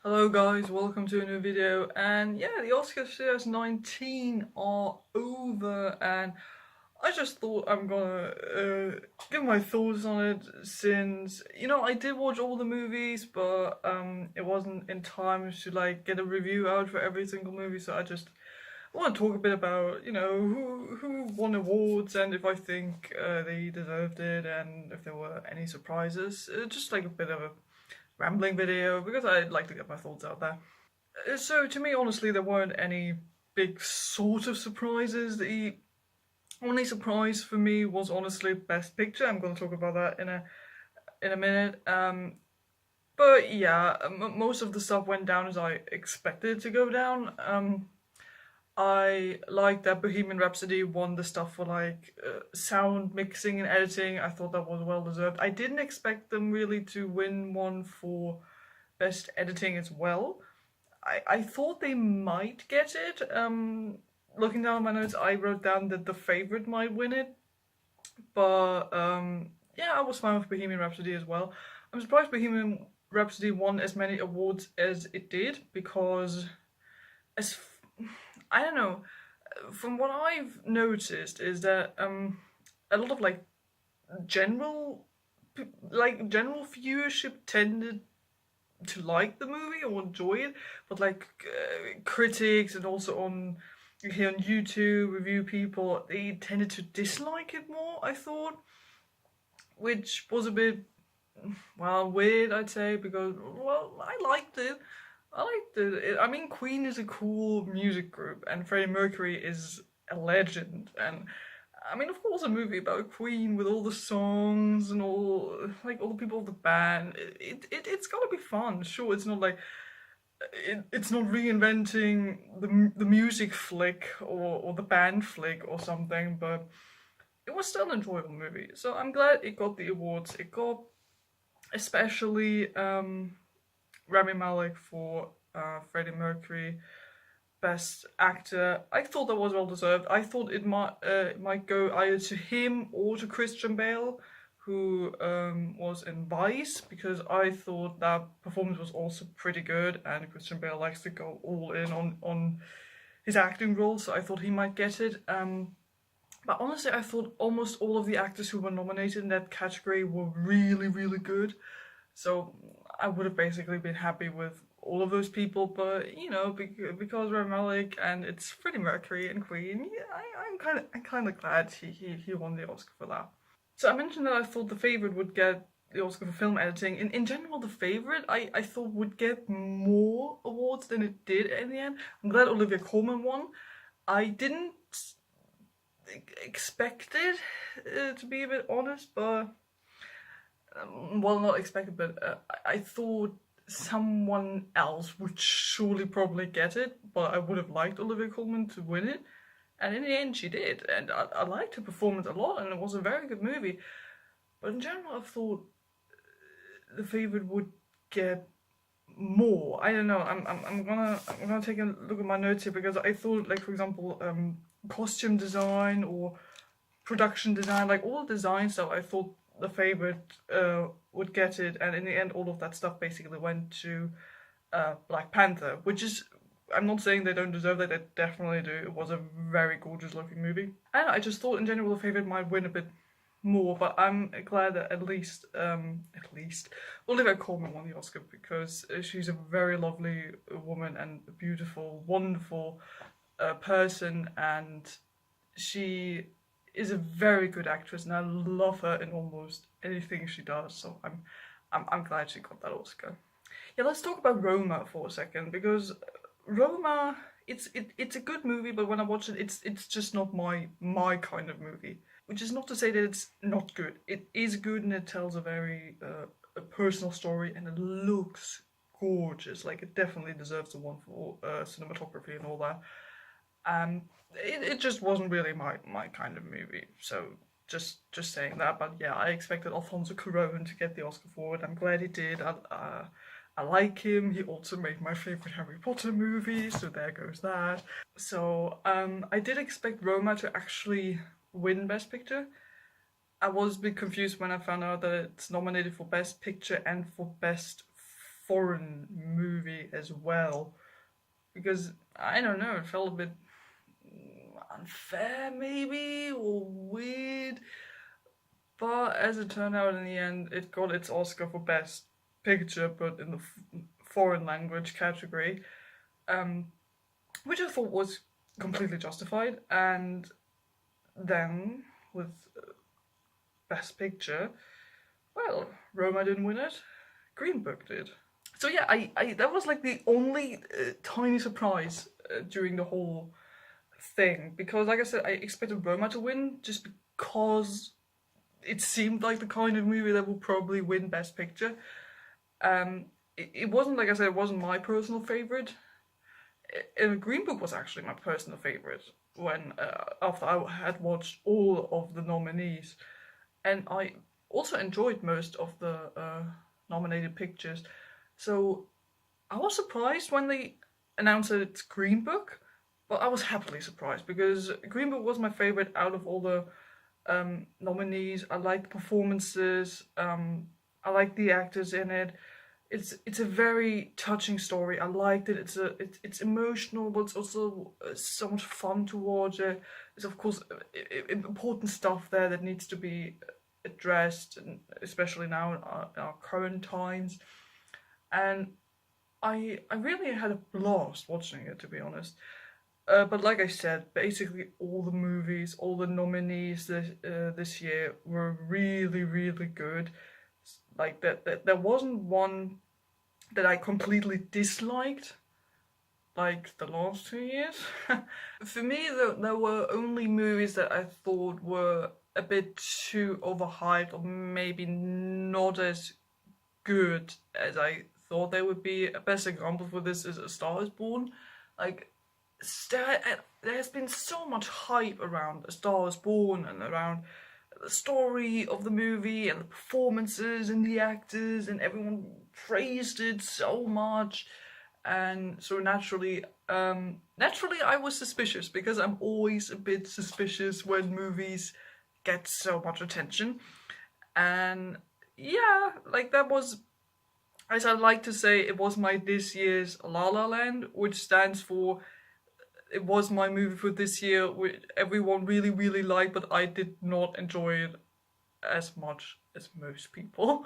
Hello guys, welcome to a new video. And yeah, the Oscars 2019 are over, and I just thought I'm gonna give my thoughts on it, since I did watch all the movies, but it wasn't in time to like get a review out for every single movie. So I want to talk a bit about who won awards, and if I think they deserved it, and if there were any surprises. Just like a bit of a rambling video because I'd like to get my thoughts out there. So to me, honestly, there weren't any big sort of surprises. The only surprise for me was honestly Best Picture. I'm going to talk about that in a minute. But yeah, most of the stuff went down as I expected to go down. I like that Bohemian Rhapsody won the stuff for like sound mixing and editing. I thought that was well deserved. I didn't expect them really to win one for best editing as well. I thought they might get it. Looking down my notes, I wrote down that The Favorite might win it, but yeah, I was fine with Bohemian Rhapsody as well. I'm surprised Bohemian Rhapsody won as many awards as it did because, as I don't know, from what I've noticed is that a lot of like general general viewership tended to like the movie or enjoy it, but like critics and also on here on YouTube review people, they tended to dislike it more, I thought, which was a bit weird, I'd say, because I liked it. I mean, Queen is a cool music group, and Freddie Mercury is a legend, and I mean, of course, a movie about Queen with all the songs and all the people of the band. It's gotta be fun. Sure, it's not like it's not reinventing the music flick or the band flick or something, but it was still an enjoyable movie. So I'm glad it got the awards. It got especially Rami Malek for Freddie Mercury. Best Actor. I thought that was well deserved. I thought it might go either to him or to Christian Bale, who was in Vice, because I thought that performance was also pretty good, and Christian Bale likes to go all in on his acting role, so I thought he might get it. But honestly, I thought almost all of the actors who were nominated in that category were really, really good. So I would have basically been happy with all of those people, but because Rami Malek and it's Freddie Mercury and Queen, yeah, I'm kind of glad he won the Oscar for that. So I mentioned that I thought The Favorite would get the Oscar for film editing. In general, The Favorite I thought would get more awards than it did in the end. I'm glad Olivia Colman won. I didn't expect it, to be a bit honest, but well, not expected, but I thought someone else would surely probably get it, but I would have liked Olivia Colman to win it. And in the end, she did, and I liked her performance a lot, and it was a very good movie. But in general, I thought The Favorite would get more. I don't know. I'm gonna take a look at my notes here, because I thought, like, for example, costume design or production design, like all design stuff, I thought The Favorite would get it, and in the end, all of that stuff basically went to Black Panther, which is. I'm not saying they don't deserve that, they definitely do. It was a very gorgeous looking movie. And I just thought in general The Favorite might win a bit more, but I'm glad that at least Olivia Colman won the Oscar, because she's a very lovely woman and a beautiful, wonderful person, and she is a very good actress, and I love her in almost anything she does. So I'm glad she got that Oscar. Yeah, let's talk about Roma for a second, because Roma, it's a good movie, but when I watch it, it's just not my kind of movie. Which is not to say that it's not good. It is good, and it tells a very a personal story, and it looks gorgeous. Like, it definitely deserves the one for cinematography and all that. It just wasn't really my kind of movie. So just saying that. But yeah, I expected Alfonso Cuarón to get the Oscar for it. I'm glad he did. I like him. He also made my favorite Harry Potter movie, so there goes that. So I did expect Roma to actually win Best Picture. I was a bit confused when I found out that it's nominated for Best Picture and for Best Foreign Movie. as well. Because, I don't know, it felt a bit unfair maybe, or weird. But as it turned out in the end, it got its Oscar for Best Picture, but in the foreign language category, which I thought was completely justified. And then, with Best Picture, well, Roma didn't win it, Green Book did. So yeah, I that was like the only tiny surprise during the whole thing, because like I said, I expected Roma to win just because it seemed like the kind of movie that will probably win Best Picture. It wasn't, like I said, it wasn't my personal favourite. Green Book was actually my personal favourite when after I had watched all of the nominees, and I also enjoyed most of the nominated pictures. So I was surprised when they announced that it's Green Book, but I was happily surprised because Green Book was my favourite out of all the nominees. I liked the performances. I liked the actors in it. It's a very touching story. I liked it. It's emotional, but it's also so much fun to watch. There's of course important stuff there that needs to be addressed, and especially now in our current times. And I really had a blast watching it, to be honest. But like I said, basically all the movies, all the nominees this year were really, really good. Like that there wasn't one that I completely disliked, like the last 2 years. For me, there were only movies that I thought were a bit too overhyped, or maybe not as good as I thought they would be. A best example for this is A Star Is Born. Like, there's been so much hype around A Star Is Born and around the story of the movie and the performances and the actors, and everyone praised it so much. And so naturally I was suspicious, because I'm always a bit suspicious when movies get so much attention. And yeah, like that was, as I like to say, it was my this year's La La Land, which stands for it was my movie for this year, which everyone really, really liked, but I did not enjoy it as much as most people.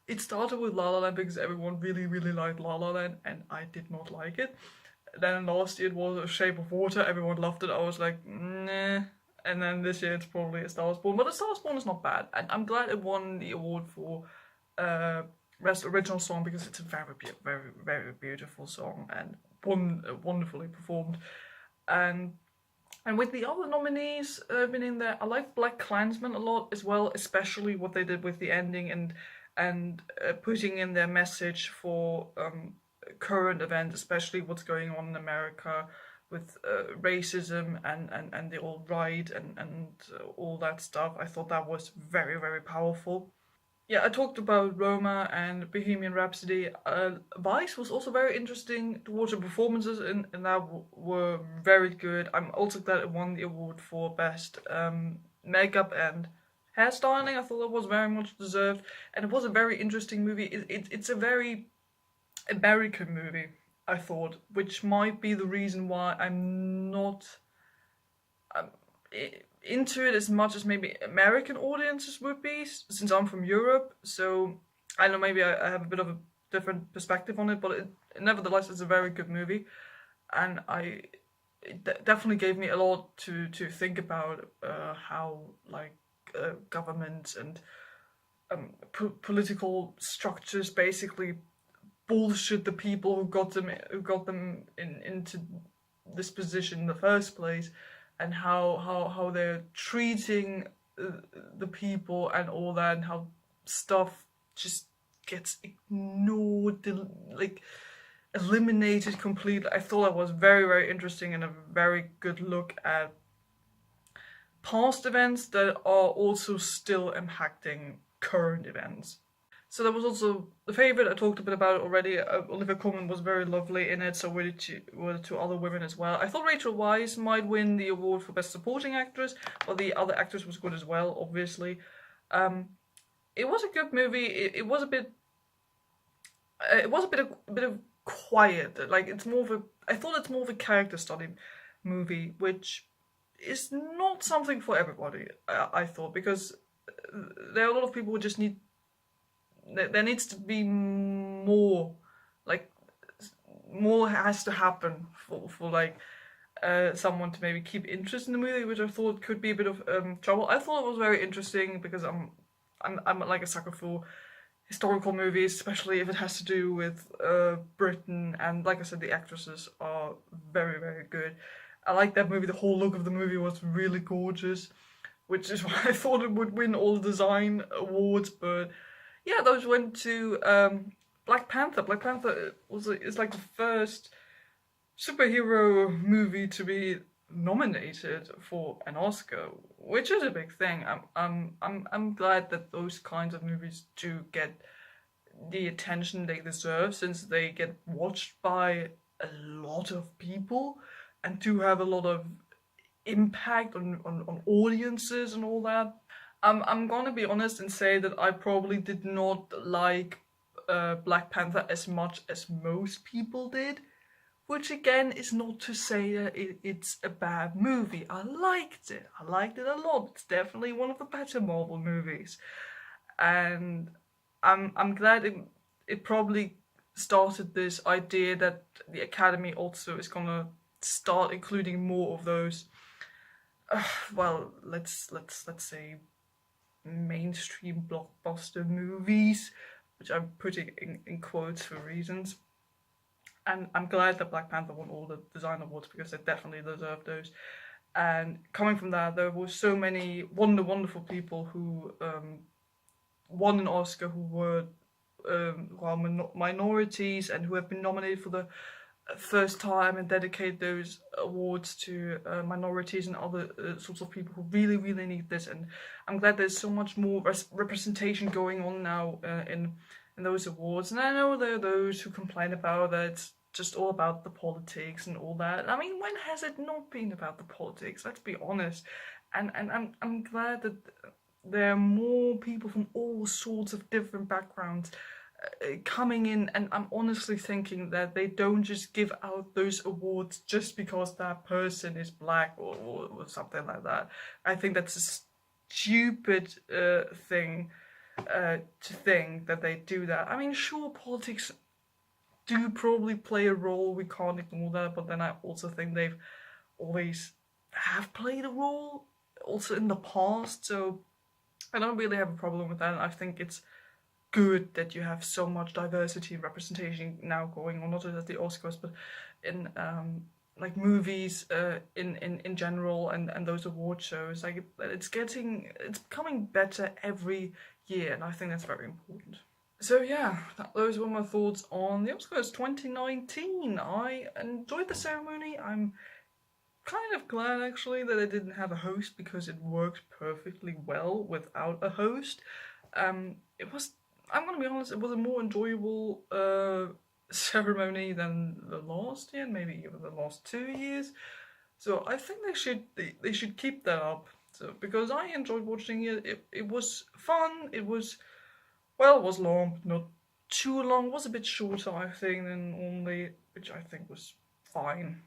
It started with La La Land because everyone really, really liked La La Land, and I did not like it. Then last year it was A Shape of Water, everyone loved it, I was like, nah. And then this year it's probably A Star Is Born, but A Star Is Born is not bad, and I'm glad it won the award for Best Original Song, because it's a very, very, very beautiful song and wonderfully performed. And with the other nominees been in there, I like Black Klansman a lot as well, especially what they did with the ending and putting in their message for current events, especially what's going on in America with racism and the alt-right and all that stuff. I thought that was very, very powerful. Yeah, I talked about Roma and Bohemian Rhapsody. Vice was also very interesting to watch. The performances and that were very good. I'm also glad it won the award for best makeup and hairstyling. I thought that was very much deserved, and it was a very interesting movie. It's a very American movie, I thought, which might be the reason why I'm not into it as much as maybe American audiences would be, since I'm from Europe. So I know maybe I have a bit of a different perspective on it, but nevertheless it's a very good movie, and it definitely gave me a lot to think about how like government and political structures basically bullshit the people who got them into this position in the first place, and how they're treating the people and all that, and how stuff just gets ignored, like eliminated completely. I thought that was very, very interesting and a very good look at past events that are also still impacting current events. So that was also The Favourite. I talked a bit about it already. Olivia Colman was very lovely in it, so were two other women as well. I thought Rachel Weisz might win the award for Best Supporting Actress, but the other actress was good as well, obviously. It was a good movie. It was a bit of quiet. Like it's more of a. I thought it's more of a character study movie, which is not something for everybody. I thought, because there are a lot of people who just need. There needs to be more, like more has to happen for like someone to maybe keep interest in the movie, which I thought could be a bit of trouble. I thought it was very interesting because I'm like a sucker for historical movies, especially if it has to do with Britain, and like I said, the actresses are very, very good. I like that movie. The whole look of the movie was really gorgeous, which is why I thought it would win all the design awards. But yeah, those went to Black Panther. Black Panther is like the first superhero movie to be nominated for an Oscar, which is a big thing. I'm glad that those kinds of movies do get the attention they deserve, since they get watched by a lot of people and do have a lot of impact on audiences and all that. I'm gonna be honest and say that I probably did not like Black Panther as much as most people did. Which again is not to say that it's a bad movie. I liked it. I liked it a lot. It's definitely one of the better Marvel movies. And I'm glad it probably started this idea that the Academy also is gonna start including more of those well, let's say mainstream blockbuster movies, which I'm putting in quotes for reasons. And I'm glad that Black Panther won all the design awards, because they definitely deserve those. And coming from that, there were so many wonderful people who won an Oscar, who were minorities and who have been nominated for the first time, and dedicate those awards to minorities and other sorts of people who really need this. And I'm glad there's so much more representation going on now in those awards. And I know there are those who complain about that it's just all about the politics and all that. I mean, when has it not been about the politics? Let's be honest. And I'm glad that there are more people from all sorts of different backgrounds coming in, and I'm honestly thinking that they don't just give out those awards just because that person is black or something like that. I think that's a stupid thing to think that they do that. I mean, sure, politics do probably play a role, we can't ignore that, but then I also think they've always have played a role also in the past, so I don't really have a problem with that. And I think it's good that you have so much diversity and representation now going on, not just at the Oscars, but in like movies in general, and those award shows. Like it's becoming better every year, and I think that's very important. So yeah, those were my thoughts on the Oscars 2019. I enjoyed the ceremony. I'm kind of glad actually that it didn't have a host, because it worked perfectly well without a host. It was, I'm gonna be honest, it was a more enjoyable ceremony than the last year, maybe even the last 2 years. So I think they should keep that up. So because I enjoyed watching it. It was fun. It was, well, it was long, but not too long. It was a bit shorter, I think, than normally, which I think was fine.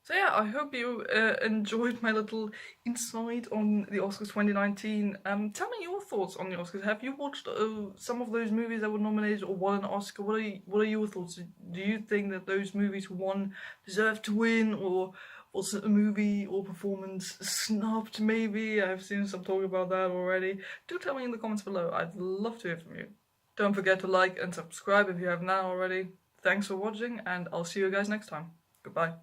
So yeah, I hope you enjoyed my little insight on the Oscars 2019. Tell me your thoughts on the Oscars. Have you watched some of those movies that were nominated or won an Oscar? What are your thoughts? Do you think that those movies who won deserve to win, or was a movie or performance snubbed maybe? I've seen some talk about that already. Do tell me in the comments below. I'd love to hear from you. Don't forget to like and subscribe if you have not already. Thanks for watching, and I'll see you guys next time. Goodbye.